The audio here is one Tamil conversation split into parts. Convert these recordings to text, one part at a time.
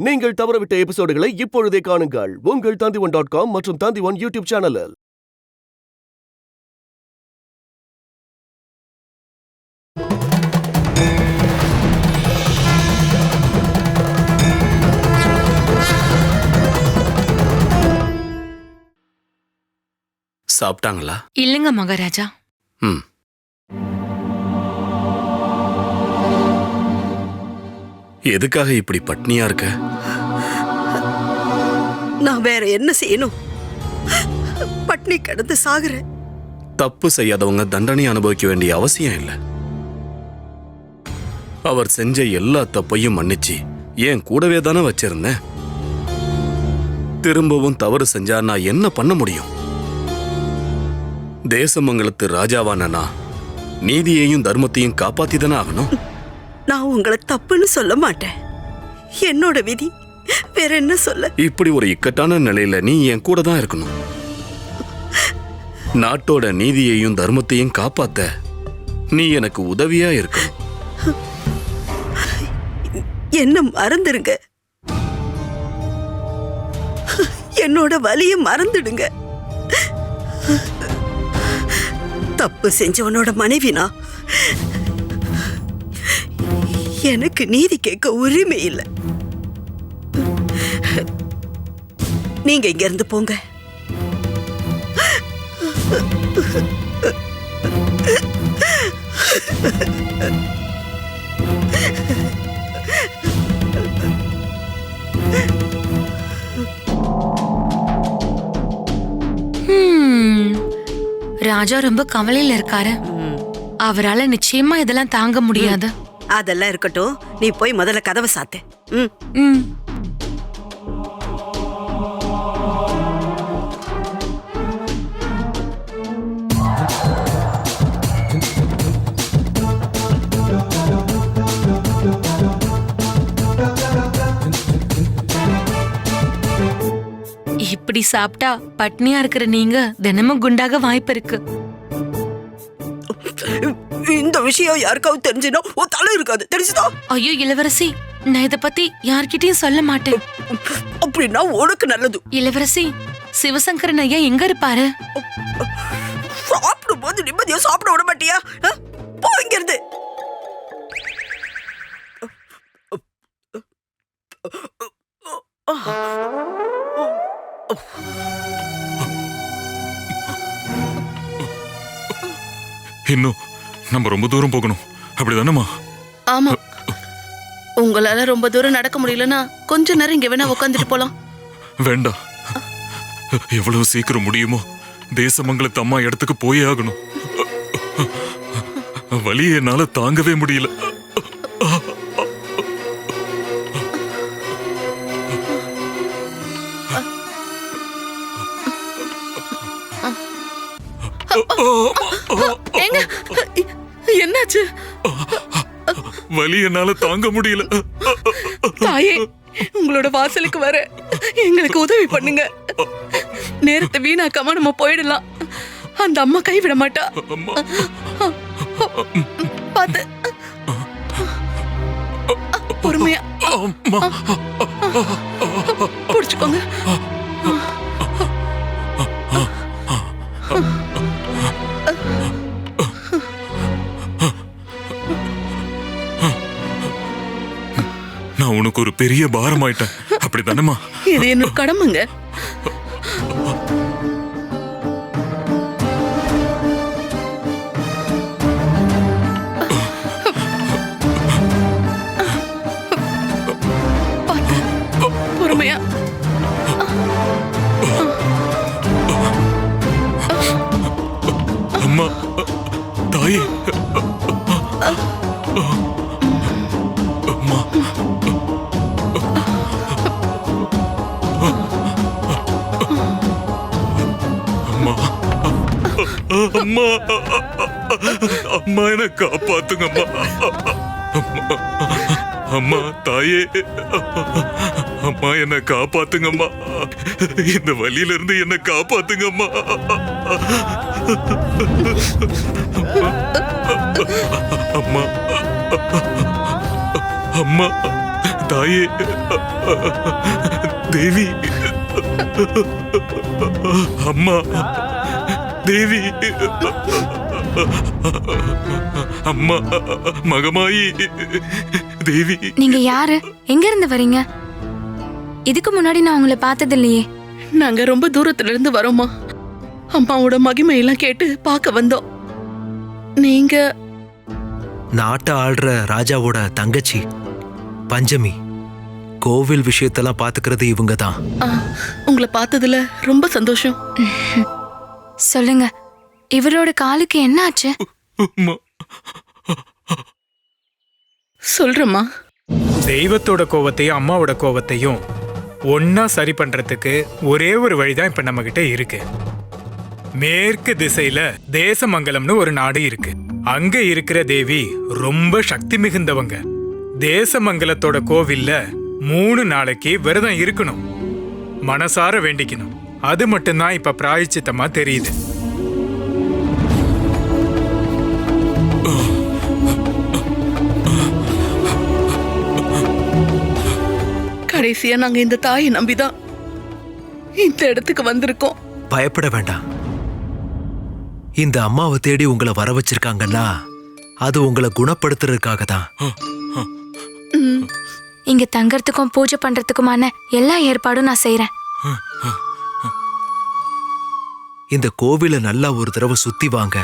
நீங்கள் தவறவிட்ட எபிசோடுகளை இப்பொழுதே காணுங்கள் உங்கள் Tandivan.com மற்றும் Tandivan யூடியூப் சேனலில். சாப்பிட்டாங்களா? இல்லங்க மகாராஜா. எதுக்காக இப்படி பட்னியா இருக்க? நான் வேற என்ன செய்யணும்? பட்னி கிடந்து சாகுறேன். தப்பு செய்யாதவங்க தண்டனை அனுபவிக்க வேண்டிய அவசியம் இல்லை. அவர் செஞ்ச எல்லா தப்பையும் மன்னிச்சு ஏன் கூடவே தானே வச்சிருந்தேன். திரும்பவும் தவறு செஞ்சா நான் என்ன பண்ண முடியும்? தேசமங்கலத்து ராஜாவானா நீதியையும் தர்மத்தையும் காப்பாத்தி தானே ஆகணும். நான் உங்களை தப்புன்னு சொல்ல மாட்டேன். என்னோட விதி, வேற என்ன சொல்ல? இப்படி ஒரு இக்கட்டான நிலையில நீ என் கூட தான் இருக்கணும். நாட்டோட நீதியையும் தர்மத்தையும் காப்பாத்த நீ எனக்கு உதவியா இருக்கணும். என்ன மறந்துடுங்க. என்னோட வலிய மறந்துடுங்க. தப்பு செஞ்சவனோட மனைவினா எனக்கு நீதி கேட்க உரிமை இல்லை. நீங்க இங்க இருந்து போங்க. ராஜா ரொம்ப கவலையில இருக்காரு. அவரால நிச்சயமா இதெல்லாம் தாங்க முடியாது. அதெல்லாம் இருக்கட்டும், நீ போய் முதல்ல கதவை சாத்து. இப்படி சாப்பிட்டா பட்னியா இருக்கிற நீங்க தினமும் குண்டாக வாய்ப்பு இருக்கு. இந்த விஷயம் யாருக்காவது தெரிஞ்சுனா உன் தலை இருக்காது, தெரிஞ்சுதா? ஐயோ இளவரசி, நான் இத பத்தி யார்கிட்டயும் சொல்ல மாட்டேன். அப்படின்னா உனக்கு நல்லது. இளவரசி, சிவசங்கரன் ஐயா எங்க இருப்பாரு? சாப்பிடும் போது நிம்மதியா சாப்பிட விட மாட்டியா? போ இங்க இருந்து. இன்னும் நம்ம ரொம்ப தூரம் போகணும், அப்படிதானேமா? ஆமா. உங்களால ரொம்ப தூரம் நடக்க முடியலன்னா கொஞ்ச நேரம் இங்க வேணா உட்காந்துட்டு போலாம். வேண்டாம், எவ்வளவு சீக்கிரம் முடியுமோ தேசமங்கலத்து அம்மா இடத்துக்கு போயே ஆகணும். வலியை என்னால தாங்கவே முடியல. என்னாச்சு? வலி என்னால தாங்க முடியல. தாயே, உங்களோட வாசலுக்கு வர எங்களுக்கு உதவி பண்ணுங்க. நேரத்தை வீணாக்காம நம்ம போயிடலாம். அந்த அம்மா கைவிட மாட்டா. பாத்து பொறுமையா புடிச்சுக்கோங்க. நான் உனக்கு ஒரு பெரிய பாரமாயிட்டேன், அப்படிதானேமா? இது என்னோட கடமைங்க. பொறுமையா. அம்மா, தாயே, அம்மா, அம்மா, அம்மா என்ன காப்பாத்துங்கம்மா. அம்மா, தாயே, அம்மா என்ன காப்பாத்துங்கம்மா. இந்த வலியில இருந்து என்ன காப்பாத்துங்கம்மா. அம்மா, அம்மா, தாயே, தேவி, அம்மா, தேவி, அம்மா, மகமாயி, தேவி. நீங்க யாரு? எங்க இருந்து வரீங்க? இதுக்கு முன்னாடி நான் உங்களை பார்த்தது இல்லையே. நாங்க ரொம்ப தூரத்துல இருந்து வரோமா. அம்மாவோட மகிமையெல்லாம் கேட்டு பார்க்க வந்தோம். நீங்க நாட்டை ஆள்ற ராஜாவோட தங்கச்சி பஞ்சமி. கோவில் விஷயத்தெல்லாம் பாத்துக்கிறது இவங்க தான். உங்களை பார்த்ததுல ரொம்ப சந்தோஷம். சொல்லுங்க, இவரோட காலுக்கு என்ன ஆச்சு? அம்மா, சொல்றேம்மா. தெய்வத்தோட கோவத்தையும் அம்மாவோட கோவத்தையும் ஒன்னா சரி பண்றதுக்கு ஒரே ஒரு வழிதான் இப்ப நம்ம கிட்ட இருக்கு. மேற்கு திசையில தேசமங்கலம்னு ஒரு நாடு இருக்கு. அங்க இருக்கிற தேவி ரொம்ப சக்தி மிகுந்தவங்க. தேசமங்கலத்தோட கோவில்ல 3 நாளைக்கு விரதம் இருக்கணும், மனசார வேண்டிக்கணும். அது மட்டும்தான் இப்ப பிராயச்சித்தமா தெரியுது. கடைசியா நாங்க இந்த தாயை நம்பிதான் இந்த இடத்துக்கு வந்திருக்கோம். பயப்பட வேண்டாம். இந்த அம்மாவை தேடி உங்களை வர வச்சிருக்காங்கன்னா அது உங்களை குணப்படுத்துறதுக்காக தான். இங்க தங்கறதுக்கும் பூஜை பண்றதுக்குமான எல்லா ஏற்பாடும் நான் செய்யறேன். இந்த கோவிலை நல்லா ஒரு தடவை சுத்தி வாங்க.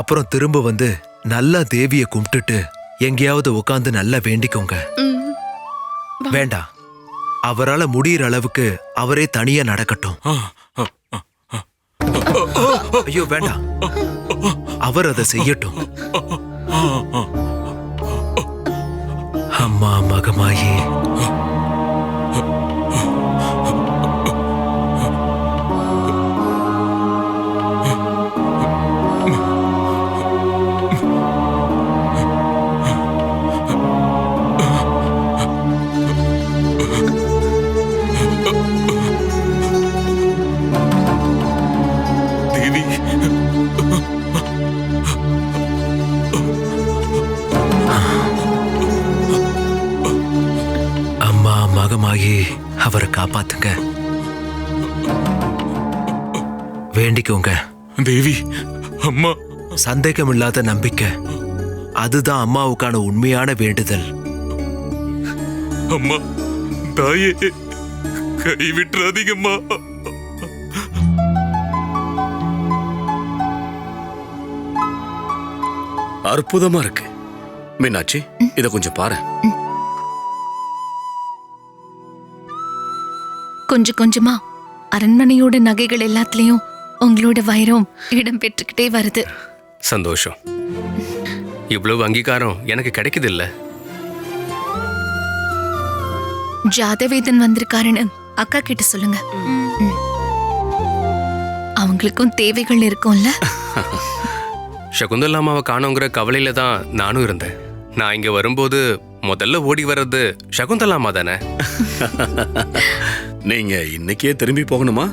அப்புறம் திரும்ப வந்து நல்லா தேவியை கும்பிட்டுட்டு எங்கேயாவது உட்காந்து நல்லா வேண்டிக்கோங்க. வேண்டாம், அவரால முடியிற அளவுக்கு அவரே தனியா நடக்கட்டும். ஐயோ வேண்டாம், அவர் அதை செய்யட்டும். அம்மா மகமாயி, தேவி, அம்மா மகமாயி, அவரை காப்பாத்துங்க, வேண்டிக்கோங்க. தேவி, அம்மா. சந்தேகமில்லாத நம்பிக்கை, அதுதான் அம்மாவுக்கான உண்மையான வேண்டுதல். அம்மா, தாயே, கைவிட்டுறாதீங்கம்மா. அற்புதமா இருக்கு. மீனாட்சி, இத கொஞ்சம் பாரு. கொஞ்சம் கொஞ்சமா அரண்மனையோட நகைகள் எல்லாத்துலயும் உங்களோட வைரம் இடம் பெற்றுக்கிட்டே வருது. சந்தோஷம். இவ்வளவு அங்கீகாரம் எனக்கு கிடைக்குது இல்ல. ஜாதவேதன் வந்திருக்காருன்னு அக்கா கிட்ட சொல்லுங்க. அவங்களுக்கும் தேவைகள் இருக்கும்ல. சகுந்தலாமாவை காணோங்கிற கவலையில தான் நானும் இருந்தேன். நான் இங்க வரும்போது முதல்ல ஓடி வர்றது சகுந்தலாமா தானே. நீங்க இன்னைக்கே திரும்பி போகணுமா,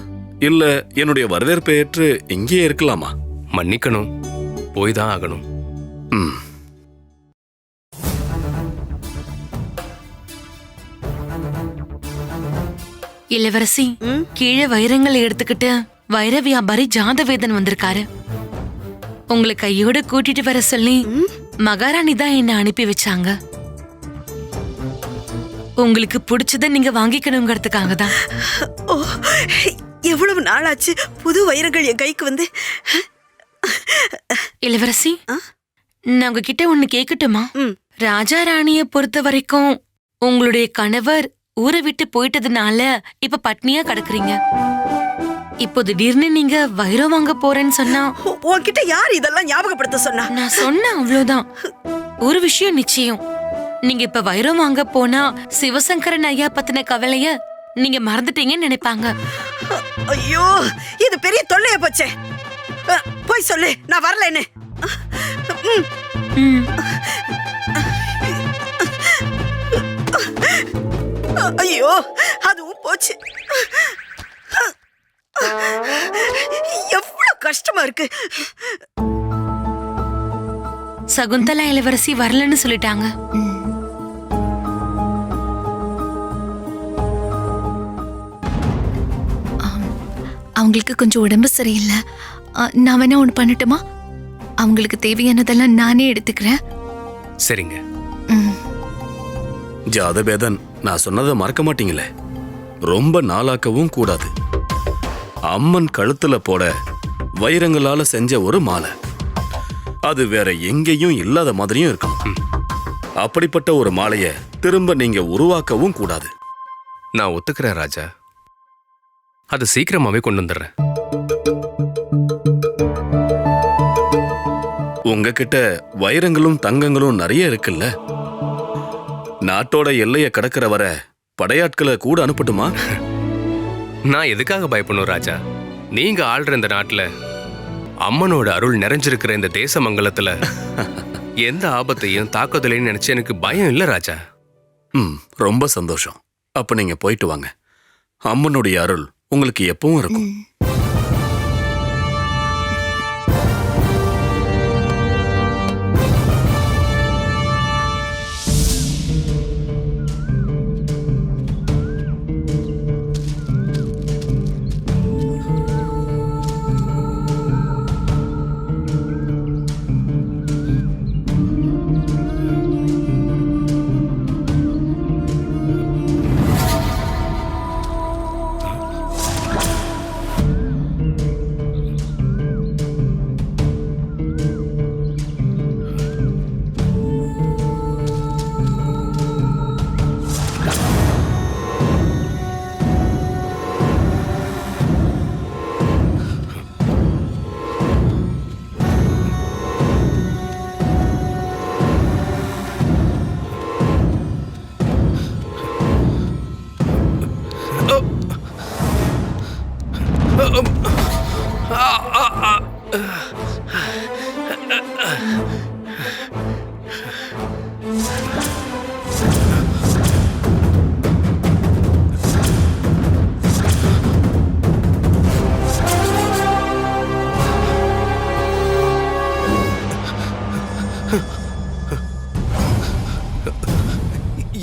இல்ல என்னுடைய வரவேற்பை ஏற்று இங்கேயே இருக்கலாமா? மன்னிக்கணும், போய் தான் ஆகணும். ம். இளவரசி, கீழே வைரங்களை எடுத்துக்கிட்டு வைர வியாபாரி ஜாதவேதன் வந்திருக்காரு. உங்களை கையோட கூட்டிட்டு வர சொல்லி மகாராணி தான் என்ன அனுப்பி வச்சாங்க. உங்களுக்கு பிடிச்சத நீங்க வாங்கிக்கணுங்கிறதுக்காக தான். ஓ, எவ்வளவு நாளாச்சு புது வைரங்கள் என் கைக்கு வந்து. இளவரசி, நான் உங்ககிட்ட ஒண்ணு கேட்கட்டுமா? ராஜா ராணிய பொறுத்த வரைக்கும் உங்களுடைய கணவர் ஊரை விட்டு போயிட்டதுனால இப்ப பட்னியா கிடக்குறீங்க. இப்போ திடீர்னு நீங்க வைரம் வாங்க போறேன்னு சொன்னா உன்கிட்ட யார் இதெல்லாம் ஞாபகப்படுத்த சொன்னா? நான் சொன்ன அவ்வளவுதான். ஒரு விஷயம் நிச்சயம், நீங்க இப்ப வைரம் வாங்க போனா சிவசங்கரன் ஐயா பத்தின கவலைய நீங்க மறந்துட்டீங்கன்னு நினைப்பாங்க. ஐயோ, இது பெரிய தொல்லைய போச்சே. போய் சொல்லு, நான் வரலன்னு. ஐயோ, அதுவும் போச்சு. எவ்வளவு கஷ்டமா இருக்கு. சகுந்தலா இளவரசி வரலன்னு சொல்லிட்டாங்க. அவங்களுக்கு கொஞ்சம் உடம்பு சரியில்லை. நான் வேணா ஒன்று பண்ணட்டுமா? அவங்களுக்கு தேவையானதெல்லாம் நானே எடுத்துக்கிறேன். சரிங்க. ஜாதபேதன், நான் சொன்னதை மறக்க மாட்டீங்களே. ரொம்ப நாளாக்கவும் கூடாது. அம்மன் கழுத்துல போட வைரங்களால செஞ்ச ஒரு மாலை, அது வேற எங்கேயும் இல்லாத மாதிரியும் இருக்கும். அப்படிப்பட்ட ஒரு மாலைய திரும்ப நீங்க உருவாக்கவும் கூடாது. நான் ஒத்துக்கிறேன் ராஜா. அது சீக்கிரமாவே கொண்டு வந்துடுறேன். உங்ககிட்ட வைரங்களும் தங்கங்களும் நிறைய இருக்குல்ல. நாட்டோட எல்லைய கடக்கிற வர படையாட்களை கூட அனுப்பட்டுமா? நான் எதுக்காக பயப்படணும் ராஜா? நீங்க ஆள்ற இந்த நாட்டுல அம்மனோட அருள் நிறைஞ்சிருக்கிற இந்த தேசமங்கலத்துல எந்த ஆபத்தையும் தாக்குதலையும் நினைச்சு எனக்கு பயம் இல்ல ராஜா. ரொம்ப சந்தோஷம். அப்ப நீங்க போயிட்டு வாங்க. அம்மனுடைய அருள் உங்களுக்கு எப்பவும் இருக்கும்.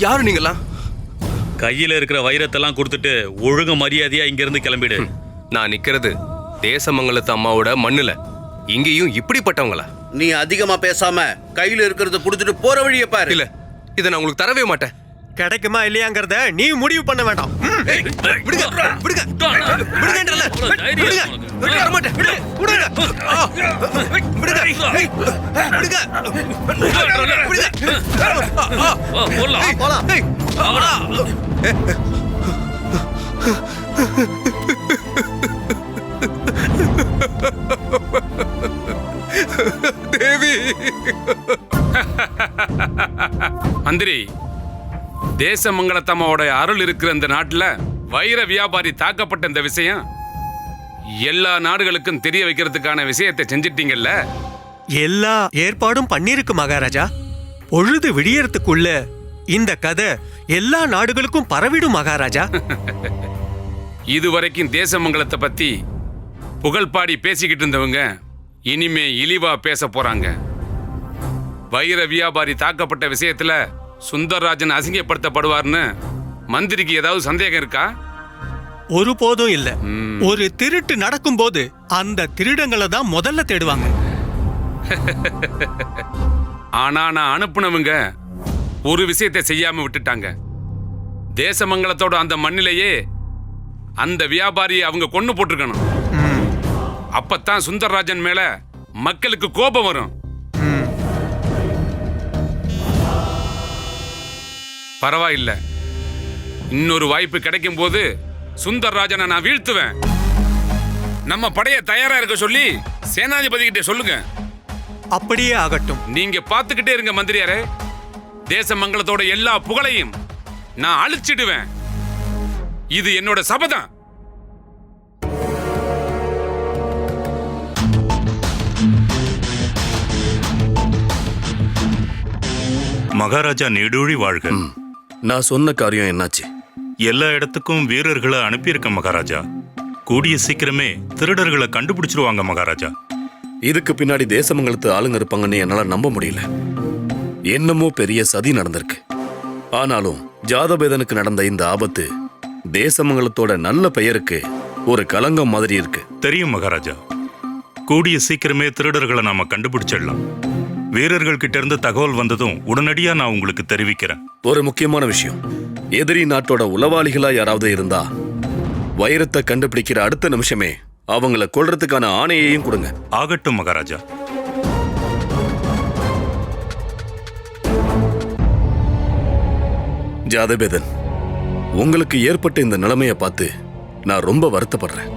யாரு நீங்களா? கையில இருக்கிற வைரத்தெல்லாம் கொடுத்துட்டு ஒழுங்கு மரியாதையா இங்க இருந்து கிளம்பிடு. நான் நிக்கிறது தேசமங்கலத்து அம்மாவோட மண்ணுல. இங்கேயும் இப்படிப்பட்டவங்களா? நீ அதிகமா பேசாம கையில இருக்கிறத குடுத்துட்டு போற வழிய பாரு. இல்ல, இதை நான் உங்களுக்கு தரவே மாட்டேன். கிடைக்குமா இல்லையாங்கிறத நீ முடிவு பண்ண வேண்டாம். தேவி, மந்திரி, தேசமங்கலத்தம்மாவோட அருள் இருக்கிற இந்த நாட்டுல வைர வியாபாரி தாக்கப்பட்ட இந்த விஷயம் எல்லா நாடுகளுக்கும் தெரிய வைக்கிறதுக்கான விஷயத்தை செஞ்சிட்டீங்கல்ல? எல்லா ஏற்பாடும் பண்ணிருக்கு மகாராஜா. பொழுது விடியறதுக்குள்ள இந்த கதை எல்லா நாடுகளுக்கும் பரவிடும் மகாராஜா. இதுவரைக்கும் தேசமங்கலத்தை பத்தி புகழ்பாடி பேசிக்கிட்டு இருந்தவங்க இனிமே இழிவா பேச போறாங்க. வைர வியாபாரி தாக்கப்பட்ட விஷயத்துல சுந்தரராஜன் அசிங்கப்படுத்தப்படுவார்னு மந்திரிக்கு ஏதாவது சந்தேகம் இருக்கா? ஒருபோதும் இல்ல. ஒரு திருட்டு நடக்கும்போது அந்த திருடங்களை தான் முதல்ல தேடுவாங்க. ஆனா நான் அனுப்புனவங்க ஒரு விஷயத்தை செய்யாம விட்டுட்டாங்க. தேசமங்கலத்தோட அந்த மண்ணிலேயே அந்த வியாபாரியை அவங்க கொன்னு போட்டிருக்கணும். அப்பத்தான் சுந்தரராஜன் மேல மக்களுக்கு கோபம் வரும். பரவாயில்ல, இன்னொரு வாய்ப்பு கிடைக்கும் போது சுந்தரராஜனை நான் வீழ்த்துவேன். நம்ம படைய தயாரா இருக்க சொல்லி சேனாதிபதி கிட்ட சொல்லுங்க. அப்படியே ஆகட்டும். நீங்க பாத்துக்கிட்டே இருங்க மந்திரியாரே. தேசமங்கலத்தோட எல்லா புகழையும் நான் அழிச்சிடுவேன். இது என்னோட சபதம். மகாராஜா நீடூழி வாழ்க. நான் சொன்ன காரியம் என்னாச்சு? எல்லா இடத்துக்கும் வீரர்களை அனுப்பியிருக்க மகாராஜா. கூடிய சீக்கிரமே திருடர்களை கண்டுபிடிச்சிருவாங்க மகாராஜா. இதுக்கு பின்னாடி தேசமங்கலத்து ஆளுங்க இருப்பாங்கன்னு என்னால நம்ப முடியல. என்னமோ பெரிய சதி நடந்திருக்கு. ஆனாலும் ஜாதபேதனுக்கு நடந்த இந்த ஆபத்து தேசமங்கலத்தோட நல்ல பெயருக்கு ஒரு களங்கம் மாதிரி இருக்கு. தெரியும் மகாராஜா. கூடிய சீக்கிரமே திருடர்களை நாம கண்டுபிடிச்சிடலாம். வீரர்கள் கிட்ட இருந்து தகவல் வந்ததும் உடனடியா நான் உங்களுக்கு தெரிவிக்கிறேன். ஒரு முக்கியமான விஷயம், எதிரி நாட்டோட உளவாளிகளா யாராவது இருந்தா வைரத்தை கண்டுபிடிக்கிற அடுத்த நிமிஷமே அவங்கள கொல்றதுக்கான ஆணையையும் கொடுங்க. ஆகட்டும் மகாராஜா. ஜாதவேதன், உங்களுக்கு ஏற்பட்ட இந்த நிலைமையை பார்த்து நான் ரொம்ப வருத்தப்படுறேன்.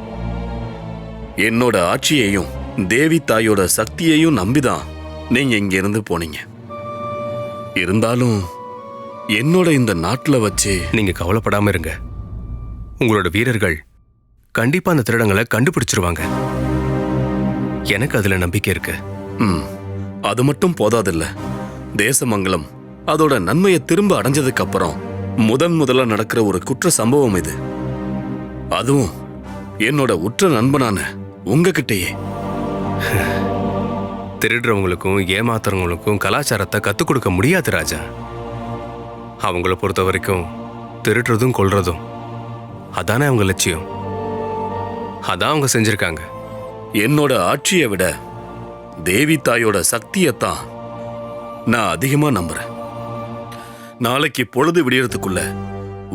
என்னோட ஆட்சியையும் தேவி தாயோட சக்தியையும் நம்பிதான் நீங்க இங்க இருந்து போனீங்க. இருந்தாலும் என்னோட இந்த நாட்டுல வச்சு நீங்க கவலைப்படாம இருங்க. உங்களோட வீரர்கள் கண்டிப்பா அந்த திருடங்களை கண்டுபிடிச்சிருவாங்க. எனக்கு அதுல நம்பிக்கை இருக்கு. அது மட்டும் போதாதில்ல, தேசமங்கலம் அதோட நன்மையை திரும்ப அடைஞ்சதுக்கு அப்புறம் முதல்ல நடக்கிற ஒரு குற்ற சம்பவம் இது. அதுவும் என்னோட உற்ற நண்பனான உங்ககிட்டயே. திருடுறவங்களுக்கும் ஏமாத்துறவங்களுக்கும் கலாச்சாரத்தை கத்துக் கொடுக்க முடியாது ராஜா. அவங்கள பொறுத்த வரைக்கும் திருடுறதும் கொல்றதும் அதானே அவங்க லட்சியம். அதான் அவங்க செஞ்சிருக்காங்க. என்னோட ஆட்சியை விட தேவி தாயோட சக்தியைத்தான் நான் அதிகமா நம்புறேன். நாளைக்கு பொழுது விடியறதுக்குள்ள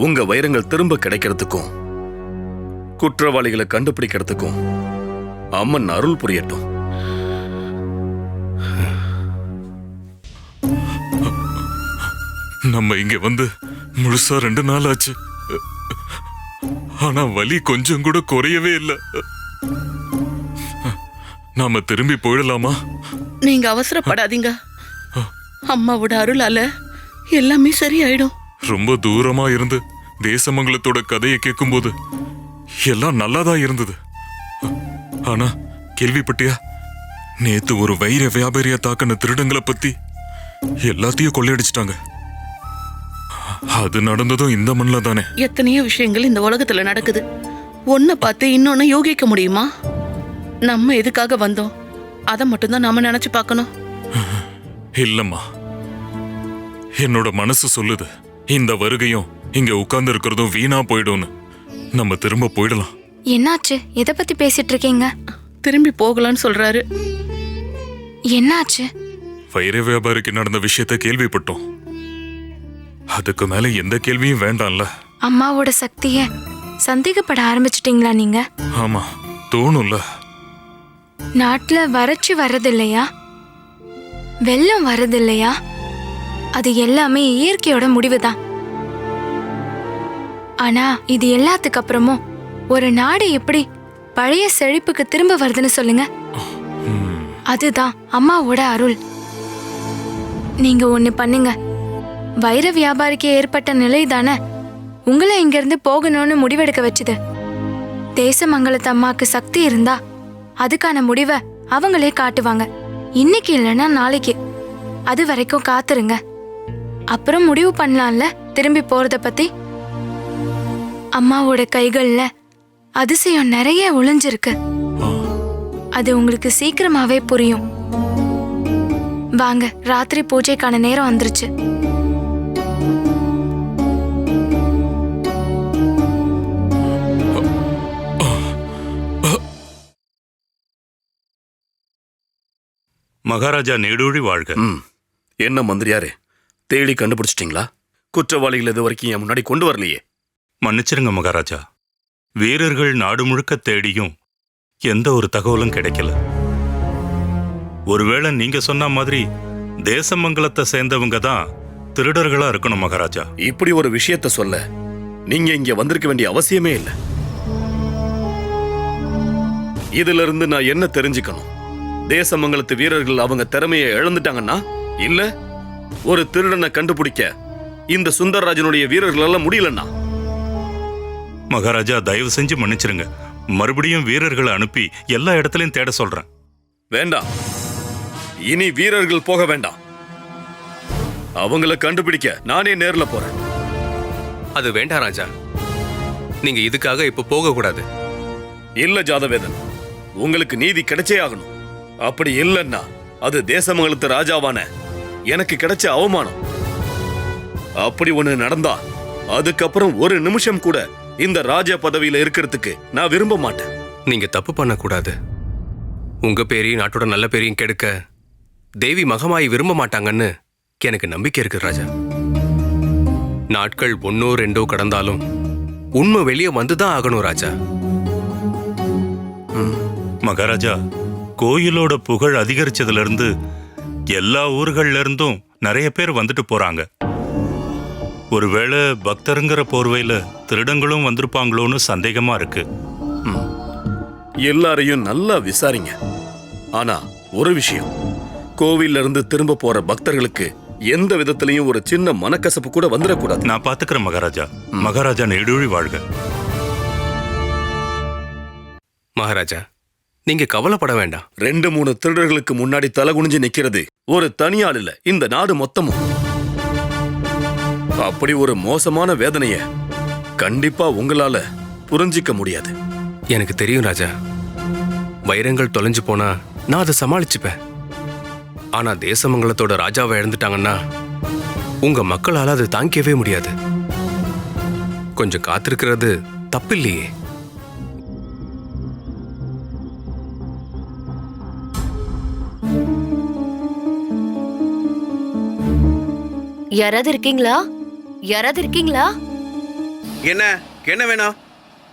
உங்க வைரங்கள் திரும்ப கிடைக்கிறதுக்கும் குற்றவாளிகளை கண்டுபிடிக்கிறதுக்கும் அம்மன் அருள் புரியட்டும். நம்ம இங்க வந்து முழுசா 2 நாள் ஆச்சு. ஆனா வலி கொஞ்சம் கூட குறையவே இல்லை. நாம திரும்பி போயிடலாமா? நீங்க அவசரப்படாதீங்க. அம்மாவோட அருளால எல்லாமே சரியாயிடும். ரொம்ப தூரமா இருந்து தேசமங்கலத்தோட கதையை கேட்கும்போது எல்லாம் நல்லாதான் இருந்தது. ஆனா கேள்விப்பட்டியா, நேத்து ஒரு வைர வியாபாரியா தாக்கின திருடங்களை பத்தி எல்லாத்தையும் கொள்ளையடிச்சிட்டாங்க. அது நடந்ததும் இந்த மண்ணில தானே. எத்தனையோ விஷயங்கள் இந்த உலகத்துல நடக்குது. ஒன்ன பார்த்து இன்னொன்னு யோகிக்க முடியுமா? நம்ம எதுக்காக வந்தோம் அதை மட்டும்தான் நாம நினைச்சு பார்க்கணும். இல்லம்மா, என்னோட மனசு சொல்லுது இந்த வருகையும் இங்க உட்கார்ந்து இருக்கிறதும் வீணா போயிடும்னு. நம்ம திரும்ப போயிடலாம். என்னாச்சு? எதை பத்தி பேசிட்டு இருக்கீங்க? திரும்பி போகலான்னு சொல்றாரு. என்னாச்சு? வைர வியாபாரிக்கு நடந்த விஷயத்த கேள்விப்பட்டோம். அதுக்கு மேல எந்த கேள்வியும் வேண்டாம்ல. அம்மாவோட சக்திய சந்தேகப்பட ஆரம்பிச்சிட்டீங்களா நீங்க? ஆமா, தோணும்ல. நாட்டுல வறட்சி வர்றதில்லையா, வெள்ளம் வர்றதில்லையா, அது எல்லாமே இயற்கையோட முடிவுதான். ஆனா இது எல்லாத்துக்கு அப்புறமும் ஒரு நாடு எப்படி பழைய செழிப்புக்கு திரும்ப வருதுன்னு சொல்லுங்க. அதுதான் அம்மாவோட அருள். நீங்க ஒண்ணு பண்ணுங்க. வைர வியாபாரிக்கு ஏற்பட்ட நிலை தானே உங்களை இங்கிருந்து போகணும்னு முடிவெடுக்க வச்சுது. தேசமங்கலத்து அம்மாக்கு சக்தி இருந்தா அதுக்கான முடிவை அவங்களே காட்டுவாங்க. இன்னைக்கு இல்லைன்னா நாளைக்கு. அது வரைக்கும் காத்துருங்க. அப்புறம் முடிவு பண்ணலாம்ல திரும்பி போறத பத்தி. அம்மாவோட கைகள்ல அதிசயம் நிறைய ஒளிஞ்சிருக்கு. அது உங்களுக்கு சீக்கிரமாவே புரியும். வாங்க, ராத்திரி பூஜைக்கான நேரம் வந்துருச்சு. மகாராஜா நெடுழி வாழ்க. என்ன மந்திரியாரே, தேடி கண்டுபிடிச்சிட்டீங்களா? குற்றவாளிகள் இது வரைக்கும் என் முன்னாடி கொண்டு வரலையே. மன்னிச்சிருங்க மகாராஜா, வீரர்கள் நாடு முழுக்க தேடியும் எந்த ஒரு தகவலும் கிடைக்கல. ஒருவேளை நீங்க சொன்ன மாதிரி தேசமங்கலத்தை சேர்ந்தவங்க தான் திருடர்களா இருக்கணும் மகாராஜா. இப்படி ஒரு விஷயத்த சொல்ல நீங்க இங்க வந்திருக்க வேண்டிய அவசியமே இல்லை. இதுல இருந்து நான் என்ன தெரிஞ்சுக்கணும்? தேசமங்கலத்து வீரர்கள் அவங்க திறமையை இழந்துட்டாங்கன்னா, இல்ல ஒரு திருடனை கண்டுபிடிக்க இந்த சுந்தரராஜனுடைய வீரர்கள் எல்லாம் முடியலன்னா? மகாராஜா தயவு செஞ்சு மன்னிச்சிருங்க. மறுபடியும் வீரர்களை அனுப்பி எல்லா இடத்துலயும் தேட சொல்றேன். வேண்டாம், இனி வீரர்கள் போக வேண்டாம். அவங்கள கண்டுபிடிக்க நானே நேர்ல போறேன். அது வேண்டாம் ராஜா. நீங்க இதுக்காக இப்ப போக கூடாது. இல்ல ஜாதவேதன், உங்களுக்கு நீதி கிடைச்சே ஆகணும். அப்படி இல்லைன்னா அது தேசமங்கலத்து ராஜாவான எனக்கு கிடைச்ச அவமானம். அப்படி ஒண்ணு நடந்தா அதுக்கப்புறம் ஒரு நிமிஷம் கூட இந்த ராஜா பதவியில இருக்கிறதுக்கு நான் விரும்ப மாட்டேன். நீங்க தப்பு பண்ணக்கூடாது. உங்க பேரையும் நாட்டோட நல்ல பேரையும் கெடுக்க தேவி மகமாயி விரும்ப மாட்டாங்கன்னு எனக்கு நம்பிக்கை இருக்கு ராஜா. நாட்கள் 1-2 கடந்தாலும் உண்மை வெளியே வந்துதான் ஆகணும் ராஜா. மகாராஜா, கோயிலோட புகழ் அதிகரிச்சதுல இருந்து எல்லா ஊர்கள்ல இருந்தும் நிறைய பேர் வந்துட்டு போறாங்க. ஒருவேளை பக்தருங்கிற போர்வையில திருடங்களும் வந்திருப்பாங்களோன்னு சந்தேகமா இருக்கு. எல்லாரையும் நல்லா விசாரிங்க. ஆனா ஒரு விஷயம், கோவில்ல இருந்து திரும்ப போற பக்தர்களுக்கு எந்த விதத்திலையும் ஒரு சின்ன மனக்கசப்பு கூட வந்துடக்கூடாது. நான் பாத்துக்கிறேன் மகாராஜா. மகாராஜா நெடுழி வாழ்க. மகாராஜா, நீங்க கவலைப்பட வேண்டாம். 2-3 திருடர்களுக்கு முன்னாடி தலை குனிஞ்சு நிக்கிறது ஒரு தனியாள் இல்ல, இந்த நாடு மொத்தமும். அப்படி ஒரு மோசமான வேதனைய கண்டிப்பா உங்களால புரிஞ்சிக்க முடியாது. எனக்கு தெரியும் ராஜா. வைரங்கள் தொலைஞ்சு போனா நான் அதை சமாளிச்சுப்பேன். ஆனா தேசமங்கலத்தோட ராஜாவை இழந்துட்டாங்கன்னா உங்க மக்களால அதை தாங்கிக்கவே முடியாது. கொஞ்சம் காத்திருக்கிறது தப்பில்லையே. யாராவது இருக்கீங்களா? யாராவது இருக்கீங்களா? என்ன என்ன வேணும்?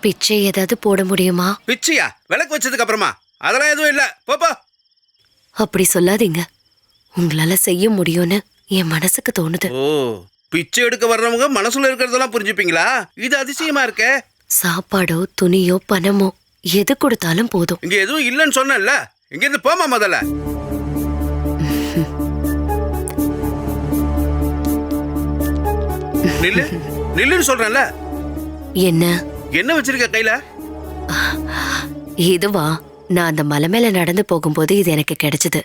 பிச்சை ஏதாவது போட முடியுமா? பிச்சையா? விளக்கு வச்சதுக்கு அப்புறமா? அதெல்லாம் எதுவும் இல்ல, போப்பா. அப்படி சொல்லாதீங்க. உங்களால செய்ய முடியும்னு என் மனசுக்கு தோணுது. ஓ, பிச்சை எடுக்க வர்றவங்க மனசுல இருக்கிறதெல்லாம் புரிஞ்சுப்பீங்களா? இது அதிசயமா இருக்கே. சாப்பாடோ துணியோ பணமோ எது கொடுத்தாலும் போதும். இங்க எதுவும் இல்லைன்னு சொன்னேன்ல, இங்க இருந்து போமா முதல்ல. நில்லு நில்லுன்னு சொல்றேன்ல. என்ன என்ன வச்சிருக்க கையில? இதுவா? நான் அந்த மலை மேல நடந்து போகும்போது இது எனக்கு கிடைச்சது.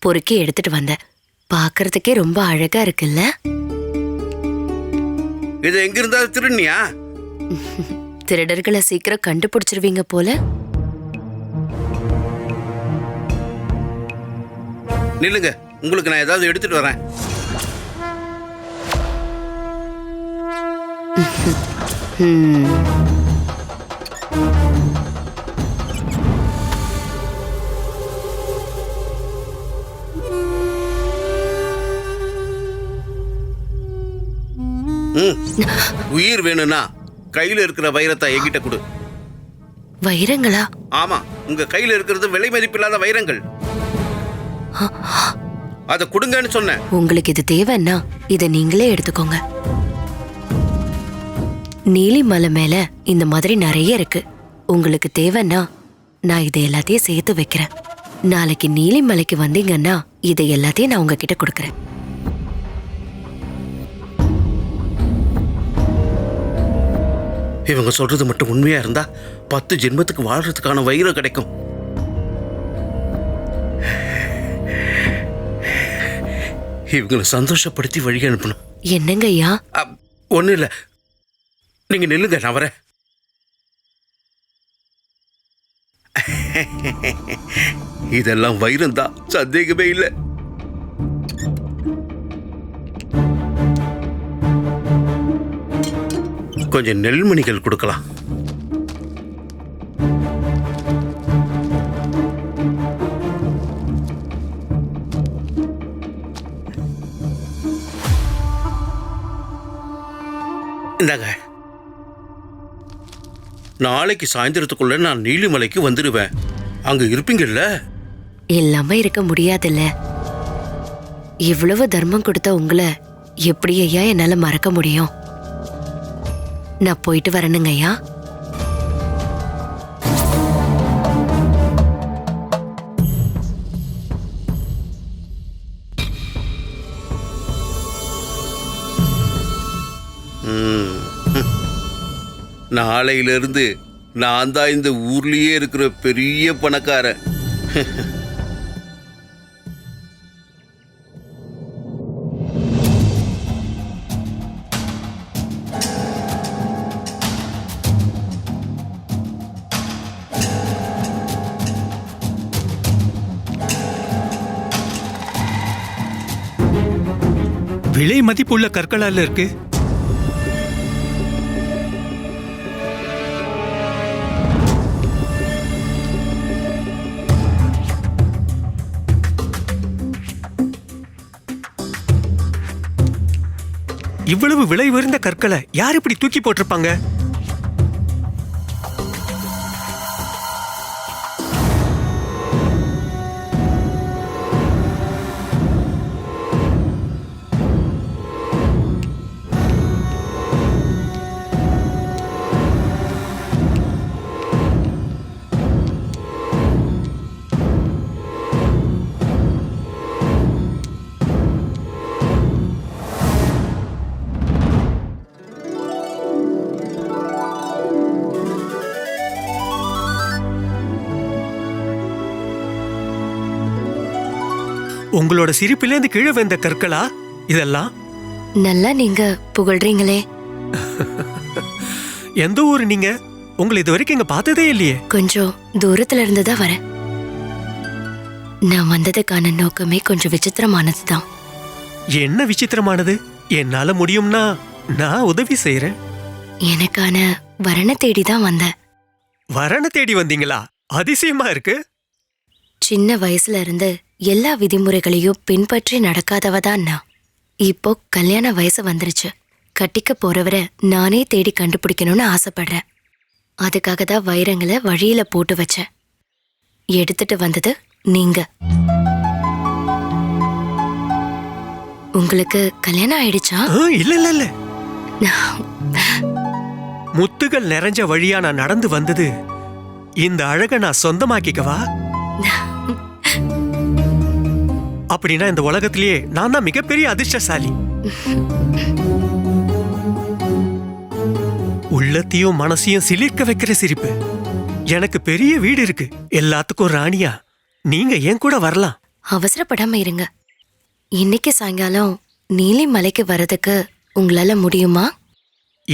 பொறுக்கி எடுத்துட்டு வந்தேன். பாக்குறதுக்கே ரொம்ப அழகா இருக்குல்ல? இது எங்க இருந்தாலும் திருடுனியா? திருடர்களை சீக்கிரம் கண்டுபிடிச்சிருவீங்க போல. நில்லுங்க, உங்களுக்கு நான் ஏதாவது எடுத்துட்டு வரேன். உயிர் வேணும்னா கையில இருக்கிற வைரத்தை என்கிட்ட கொடு. வைரங்களா? ஆமா, உங்க கையில இருக்கிறது விலை மதிப்பில்லாத வைரங்கள். அத கொடுங்கன்னு சொன்னேன். உங்களுக்கு இது தேவைன்னா இதை நீங்களே எடுத்துக்கோங்க. நீலிமலை மேல இந்த மாதிரி நிறைய இருக்கு. உங்களுக்கு தேவைன்னா நான் இதை எல்லாத்தையும் சேர்த்து வைக்கிறேன். நாளைக்கு நீலிமலைக்கு வந்தீங்கன்னா இதை எல்லாத்தையும் நான் உங்ககிட்ட கொடுக்கறேன். இவங்க சொல்றது மட்டும் உண்மையா இருந்தா 10 ஜென்மத்துக்கு வாழ்றதுக்கான வைரம் கிடைக்கும். இவங்களை சந்தோஷப்படுத்தி வழி அனுப்பணும். என்னங்க ஐயா? ஒண்ணு இல்ல, நீங்க நில்லுங்க, நான் வரேன். இதெல்லாம் வைரம் தான், சந்தேகமே இல்லை. கொஞ்சம் நெல்மணிகள் கொடுக்கலாம். இந்தாங்க. நாளைக்கு சாயந்தரத்துக்குள்ள நான் நீலிமலைக்கு வந்துடுவேன். அங்க இருப்பீங்கல்ல? எல்லாமே இருக்க முடியாதுல்ல. இவ்வளவு தர்மம் கொடுத்த உங்களை எப்படி ஐயா என்னால மறக்க முடியும்? நான் போயிட்டு வரணுங்க ஐயா. நாளையிலிருந்து நான் தான் இந்த ஊர்லயே இருக்கிற பெரிய பணக்காரன். விலை மதிப்புள்ள கற்களால இருக்கு. இவ்வளவு விலை உயர்ந்த கற்களை யார் இப்படி தூக்கி போட்டிருப்பாங்க? உங்களோட சிரிப்பிலேருந்து கீழே வந்த கற்களா இதெல்லாம்? நல்லா நீங்க புகழ்றீங்களே. எந்த ஊரு நீங்க? உங்களை இது வரைக்கும் இங்க பார்த்ததே இல்லையே. கொஞ்சம் தூரத்துல இருந்துதான் வரேன். நான் வந்ததுக்கான நோக்கமே கொஞ்சம் விசித்திரமானதுதான். என்ன விசித்திரமானது? என்னால முடியும்னா நான் உதவி செய்யறேன். எனக்கான வரனை தேடிதான் வந்தேன். வரனை தேடி வந்தீங்களா? அதிசயமா இருக்கு. சின்ன வயசுல இருந்து எல்லா விதிமுறைகளையும் பின்பற்றி நடக்காதவ தான் நான். இப்போ கல்யாண வயசு வந்துருச்சு. கட்டிக்க போறவரை நானே தேடி கண்டுபிடிக்கணும்னு ஆசைப்படுறேன். அதுக்காக தான் வைரங்களை வழியில போட்டு வச்சேன். எடுத்துட்டு வந்தது நீங்க. உங்களுக்கு கல்யாணம் ஆயிடுச்சா? இல்ல இல்ல இல்ல. முத்துகள் நிறைஞ்ச வழியா நான் நடந்து வந்தது இந்த அழக நான் சொந்தமாக்கிக்கவா? அப்படின்னா இந்த உலகத்திலேயே நான் தான் மிகப்பெரிய அதிர்ஷ்டசாலி. உள்ளத்தையும் மனசையும் சிலிர்க்க வைக்கிற சிரிப்பு. எனக்கு பெரிய வீடு இருக்கு. எல்லாத்துக்கும் ராணியா நீங்க ஏன் கூட வரலாம். அவசரப்படாம இருங்க. இன்னைக்கு சாயங்காலம் நீலிமலைக்கு வர்றதுக்கு உங்களால முடியுமா?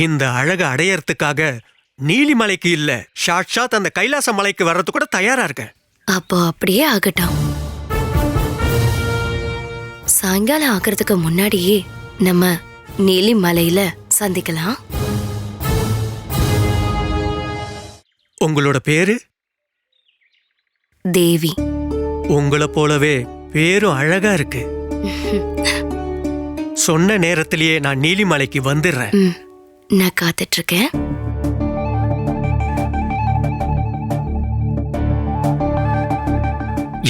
இந்த அழக அடையறதுக்காக நீலிமலைக்கு இல்ல, சாட்சாத் அந்த கைலாச மலைக்கு வர்றது கூட தயாரா இருக்கேன். அப்போ அப்படியே ஆகட்டும். சாயங்காலம் ஆகிறதுக்கு முன்னாடியே நம்ம நீலிமலையில சந்திக்கலாம். உங்களோட பேரு? தேவி. உங்களை போலவே பேரும் அழகா இருக்கு. சொன்ன நேரத்திலேயே நான் நீலிமலைக்கு வந்துடுறேன். நான் காத்துட்டு இருக்கேன்.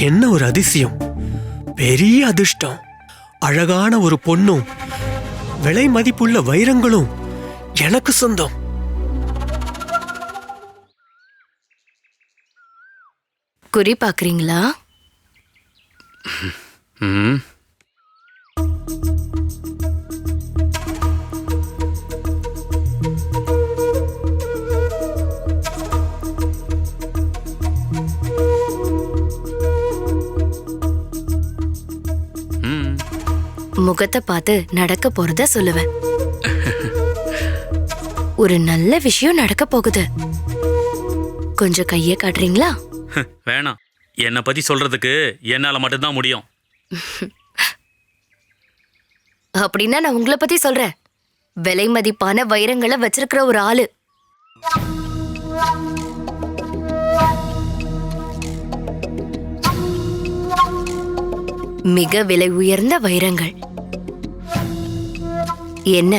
என்ன ஒரு அதிசயம், பெரிய அதிர்ஷ்டம். அழகான ஒரு பொண்ணும் விலை மதிப்புள்ள வைரங்களும் எனக்கு சொந்தம். குறி பாக்குறீங்களா? முகத்தை பார்த்து நடக்க போறத சொல்லுவேன். ஒரு நல்ல விஷயம் நடக்க போகுது. கொஞ்சம் கைய காட்டுறீங்களா? வேணாம். என்னை பத்தி சொல்றதுக்கு என்னால மட்டும்தான் முடியும். அப்படின்னா நான் உங்களை பத்தி சொல்றேன். விலை மதிப்பான வைரங்களை வச்சிருக்கிற ஒரு ஆளு. மிக விலை உயர்ந்த வைரங்கள். என்ன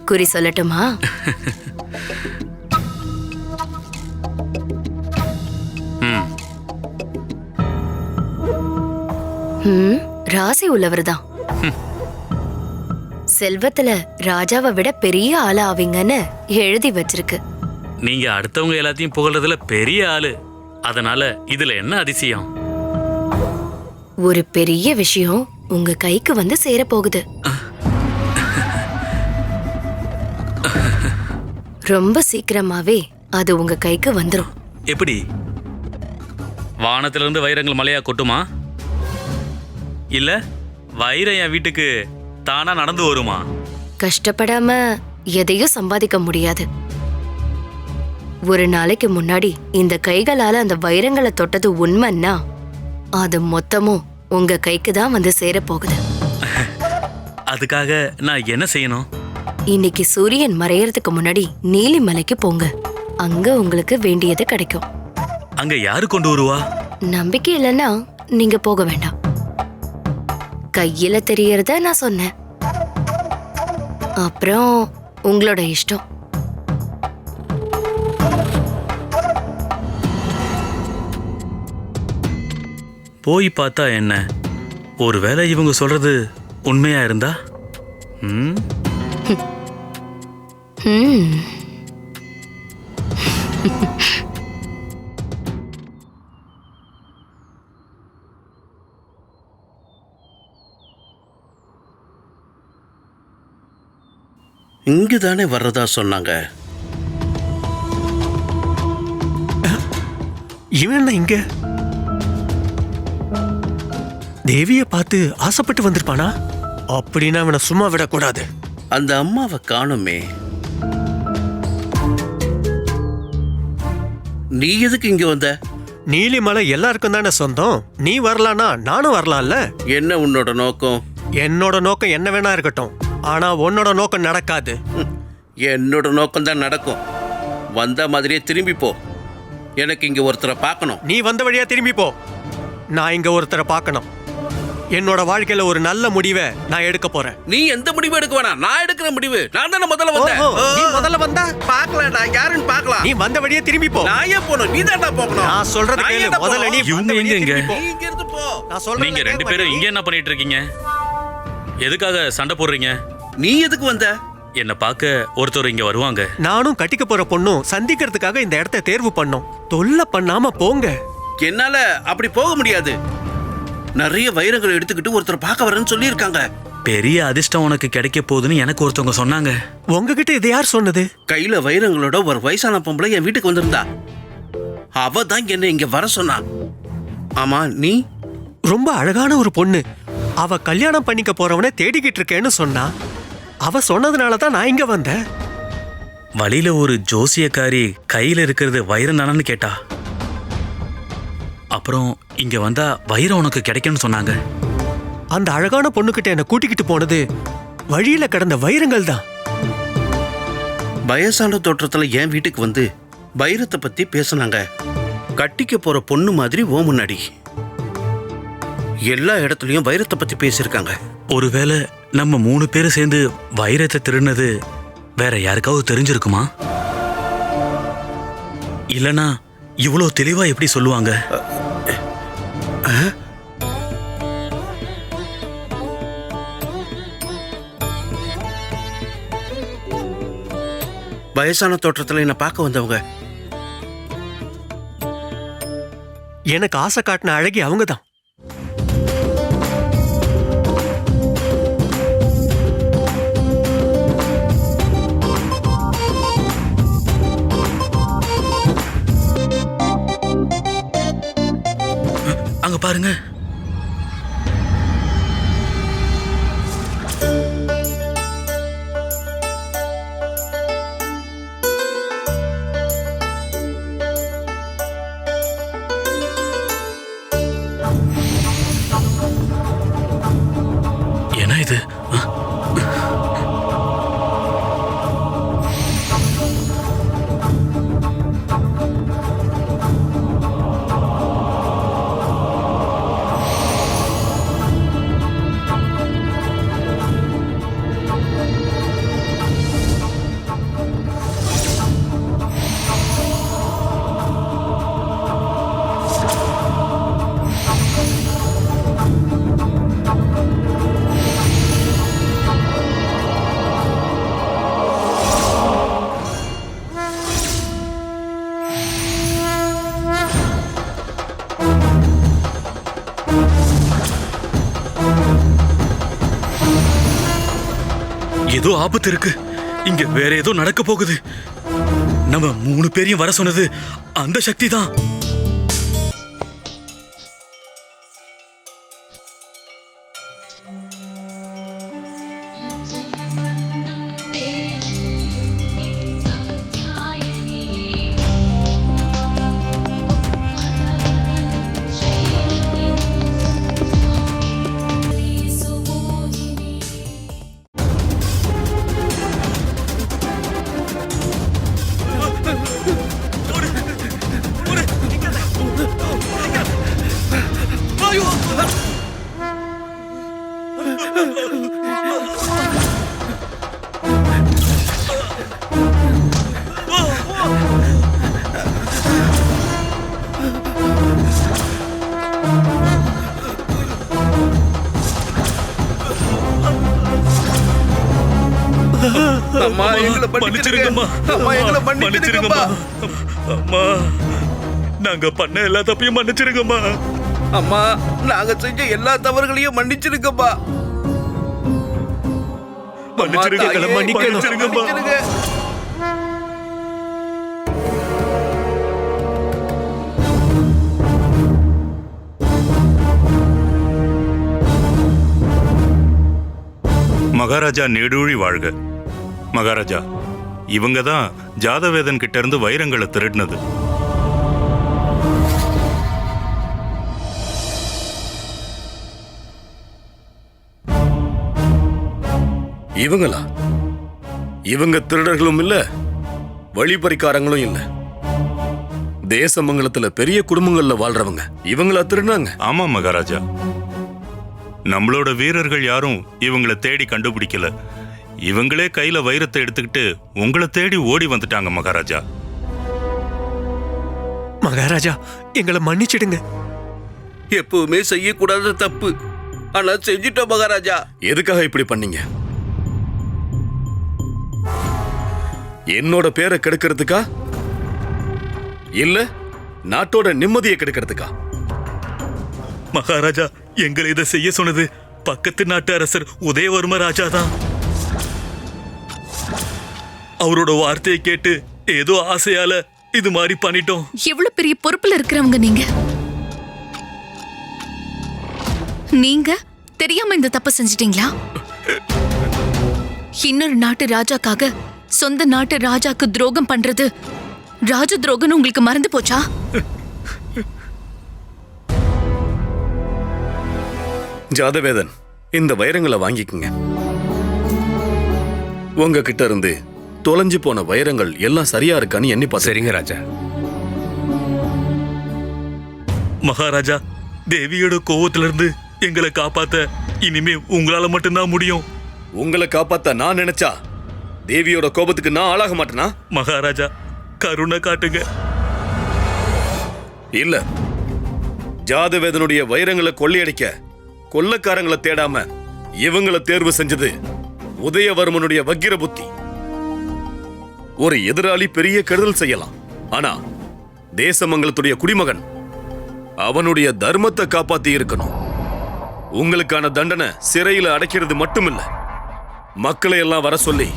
குறி சொல்லட்டுமா? ராசி உள்ளவர்தான். செல்வத்துல ராஜாவை விட பெரிய ஆளா ஆவீங்கன்னு எழுதி வச்சிருக்கு. நீங்க அடுத்தவங்க எல்லாத்தையும் புகழ்றதுல பெரிய ஆளு. அதனால இதுல என்ன அதிசயம்? ஒரு பெரிய விஷயம் உங்க கைக்கு வந்து சேர போகுது. ரொம்ப சீக்கிரமாவே அது உங்க கைக்கு வந்துரும். எப்படி? வானத்துல இருந்து வைரங்கள் மலையா கொட்டுமா? இல்ல வைரம் என் வீட்டுக்கு தானா நடந்து வருமா? கஷ்டப்படாம எதையும் சம்பாதிக்க முடியாது. ஒரு நாளைக்கு முன்னாடி இந்த கைகளால அந்த வைரங்களை தொட்டது உண்மைன்னா அது மொத்தமும் உங்க கைக்கு தான் வந்து சேர போகுது. அதுக்காக நான் என்ன செய்யணும்? இன்னைக்கு சூரியன் மறையறதுக்கு முன்னாடி நீலிமலைக்கு போங்க. அங்க உங்களுக்கு வேண்டியது கிடைக்கும். அங்க யாரு கொண்டு வருவா? நம்பிக்கை இல்லைன்னா நீங்க போக வேண்டாம். கையில தெரியறத நான் சொன்னேன். அப்புறம் உங்களோட இஷ்டம். போய் பார்த்தா என்ன, ஒருவேளை இவங்க சொல்றது உண்மையா இருந்தா? ம் ம். இங்கு தானே வர்றதா சொன்னாங்க. இவன் என்ன இங்க? தேவிய பார்த்து ஆசைப்பட்டு வந்திருப்பானா? அப்படின்னா அவனை சும்மா விடக்கூடாது. அந்த அம்மாவை காணுமே. நீ எதுக்கு இங்க வந்த? நீலிமலை எல்லாருக்கும் தானே சொந்தம். நீ வரலானா நானும் வரலாம்ல. என்ன உன்னோட நோக்கம்? என்னோட நோக்கம் என்ன வேணா இருக்கட்டும், ஆனா உன்னோட நோக்கம் நடக்காது. என்னோட நோக்கம் தான் நடக்கும். வந்த மாதிரியே திரும்பி போ. எனக்கு இங்க ஒருத்தரை பார்க்கணும். நீ வந்த வழியா திரும்பி போ. நான் இங்க ஒருத்தரை பார்க்கணும். என்னோட வாழ்க்கையில ஒரு நல்ல முடிவை நான் எடுக்க போறேன். நீ எந்த முடிவு எடுக்க வேணாம், நான் எடுக்கிற முடிவு. நான் தானே முதல்ல வந்தேன். நீ முதல்ல வந்தா பார்க்கலடா, யாருன்னு பார்க்கலாம். நீ வந்த வழியா திரும்பி போ. நான் ஏன் போகணும்? நீ தான்டா போகணும். நான் சொல்றது கேளு. முதல்ல நீ இவங்க எங்க இங்க? இங்க இருந்து போ. நான் சொல்றேன். நீங்க ரெண்டு பேரும் இங்க என்ன பண்ணிட்டு இருக்கீங்க? எதுக்காக சண்டை போடுறீங்க? நீ எதுக்கு வந்த? என்ன பார்க்க ஒருத்தர் இங்க வருவாங்க. நானும் கட்டிக்க போற பொண்ணும் சந்திக்கிறதுக்காக இந்த இடத்தை தேர்வு பண்ணோம். தொல்லை பண்ணாம போங்க. என்னால அப்படி போக முடியாது. நிறைய வைரங்களை எடுத்துக்கிட்டு ஒருத்தர் பார்க்க வரேன்னு சொல்லி இருக்காங்க. பெரிய அதிர்ஷ்டம் உனக்கு கிடைக்க போகுதுன்னு எனக்கு ஒருத்தவங்க சொன்னாங்க. உங்ககிட்ட இது யார் சொன்னது? கையில வைரங்களோட ஒரு வயசான பொம்பளை என் வீட்டுக்கு வந்திருந்தா. அவ தான் என்ன இங்க வர சொன்னா. ஆமா, நீ ரொம்ப அழகான ஒரு பொண்ணு. அவ கல்யாணம் பண்ணிக்க போறவனை தேடிக்கிட்டு இருக்கேன்னு சொன்னா. அவ சொன்னதுனால தான் நான் இங்க வந்தேன். வழியில ஒரு ஜோசியக்காரி கையில இருக்கிறது வைரம் தானன்னு கேட்டா. அப்புறம் இங்க வந்தா வைரம் உனக்கு கிடைக்கும்னு சொன்னாங்க. அந்த அழகான பொண்ணுகிட்ட என்ன கூட்டிக்கிட்டு போனது வழியில கிடந்த வைரங்கள் தான். வயசான தோற்றத்துல என் வீட்டுக்கு வந்து வைரத்தை பத்தி பேசினாங்க. கட்டிக்க போற பொண்ணு மாதிரி ஓ முன்னாடி எல்லா இடத்துலயும் வைரத்தை பத்தி பேசியிருக்காங்க. ஒருவேளை நம்ம 3 பேரும் சேர்ந்து வைரத்தை திருடினது வேற யாருக்காவது தெரிஞ்சிருக்குமா? இல்லனா இவ்வளவு தெளிவா எப்படி சொல்லுவாங்க? வயசான தோற்றத்துல என்ன பார்க்க வந்தவங்க எனக்கு ஆசை காட்டின அழகி அவங்க தான். அங்க பாருங்க. என்ன இது? ஏதோ ஆபத்து இருக்கு. இங்க வேற ஏதோ நடக்க போகுது. நம்ம 3 பேரையும் வர சொன்னது அந்த சக்தி தான். அம்மா எங்களை மன்னிச்சிருங்கம்மா. அம்மா எங்களை மன்னிச்சிருங்கம்மா. அம்மா நாங்க பண்ண எல்லா தப்பையும் மன்னிச்சிருங்கம்மா. அம்மா நாங்க செஞ்ச எல்லா தவறுகளையும் மன்னிச்சிருங்கம்மா. மன்னிச்சிருங்க, தாயே, மன்னிச்சிருங்கம்மா. மன்னிச்சிருங்க. மகாராஜா நெடூழி வாழ்க. மகாராஜா, இவங்க தான் ஜாதவேதன் கிட்ட இருந்து வைரங்களை திருடினது. இவங்களா? இவங்க திருடர்களும் இல்ல, வழிபறிக்காரங்களும் இல்ல. தேசமங்கலத்துல பெரிய குடும்பங்கள்ல வாழ்றவங்க இவங்களா திருடினாங்க? ஆமா மகாராஜா, நம்மளோட வீரர்கள் யாரும் இவங்களை தேடி கண்டுபிடிக்கல. இவங்களே கையில வைரத்தை எடுத்துக்கிட்டு உங்களை தேடி ஓடி வந்துட்டாங்க மகாராஜா. மகாராஜா எங்களை மன்னிச்சிடுங்க. எப்பவுமே செய்யக்கூடாத தப்பு, ஆனா செஞ்சிட்டோம் மகாராஜா. எதுக்காக இப்படி பண்ணீங்க? என்னோட பேரை கெடுக்கிறதுக்கா இல்ல நாட்டோட நிம்மதியை கெடுக்கிறதுக்கா? மகாராஜா எங்களை இதை செய்ய சொன்னது பக்கத்து நாட்டு அரசர் உதயவர்ம ராஜா தான். அவரோட வார்த்தையை கேட்டு ஏதோ ஆசையால இது மாதிரி பண்ணிட்டோம். எவ்வளவு பெரிய பொறுப்புல இருக்கிறவங்க நீங்க. நீங்க தெரியாம இந்த தப்பு செஞ்சிட்டீங்களா? இன்னொரு நாட்டு ராஜாக்காக சொந்த நாட்டு ராஜாக்கு துரோகம் பண்றது ராஜ துரோகம் உங்களுக்கு மறந்து போச்சா? ஜாதவேதன், இந்த வைரங்களை வாங்கிக்கங்க. உங்ககிட்ட இருந்து தொலைஞ்சு போன வைரங்கள் எல்லாம் சரியா இருக்கான்னு எண்ணி பார்த்து. சரிங்க ராஜா. மகாராஜா, தேவியோட கோவத்திலிருந்து எங்களை காப்பாத்த இனிமே உங்களால மட்டும்தான் முடியும். உங்களை காப்பாத்த நான் நினைச்சா தேவியோட கோபத்துக்கு நான் ஆளாக மாட்டேனா? மகாராஜா கருணை காட்டுங்க. இல்ல, ஜாதவேதனுடைய வைரங்களை கொள்ளையடிக்க கொள்ளக்காரங்களை தேடாம இவங்களை தேர்வு செஞ்சது உதயவர்மனுடைய வக்கிர புத்தி. ஒரு எதிராளி பெரிய கெடுதல் செய்யலாம், ஆனா தேசமங்கலத்துடைய குடிமகன் அவனுடைய தர்மத்தை காப்பாத்தி இருக்கணும். உங்களுக்கான தண்டனை சிறையில அடைக்கிறது மட்டுமில்ல, மக்களை எல்லாம் வர சொல்லி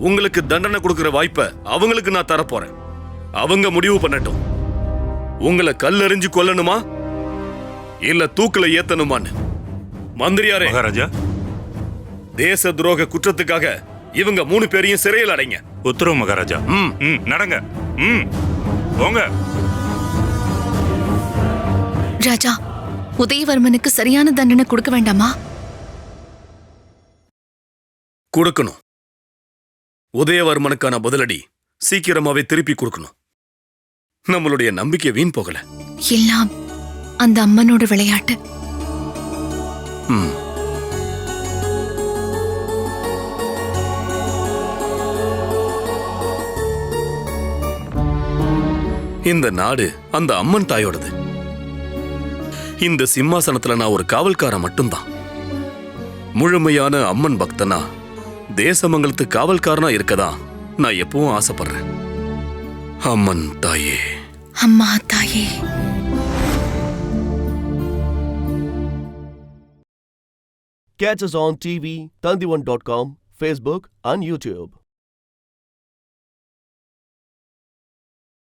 உங்களுக்கு தண்டனை கொடுக்கிற வாய்ப்பை அவங்களுக்கு நான் தரப்போறேன். அவங்க முடிவு பண்ணட்டும், உங்களை கல்லெறிஞ்சு கொல்லணுமா இல்ல தூக்கில ஏத்தணுமான்னு. மந்திரியாரே, மகாராஜா, தேச துரோக குற்றத்துக்காக இவங்க 3 பேரையும் சிறையில் அடைங்க. உத்தரவு மகாராஜா. நடங்க. போங்க. ராஜா, உதயவர்மனுக்கு சரியான தண்டனை கொடுக்க வேண்டாமா? கொடுக்கணும். உதயவர்மனுக்கான பதிலடி சீக்கிரமாவே திருப்பி கொடுக்கணும். நம்மளுடைய நம்பிக்கை வீண் போகல. எல்லாம் அந்த அம்மனோட விளையாட்டு. இந்த நாடு அந்த அம்மன் தாயோடது. இந்த சிம்மாசனத்துல நான் ஒரு காவல்காரன் மட்டும்தான். முழுமையான அம்மன் பக்தனா தேசமங்கலத்து காவல்காரனா இருக்கதா நான் எப்பவும் ஆசைப்படுறேன். அம்மன் தாயே, அம்மா தாயே. Catch us on TV, Tandivan.com, Facebook and YouTube.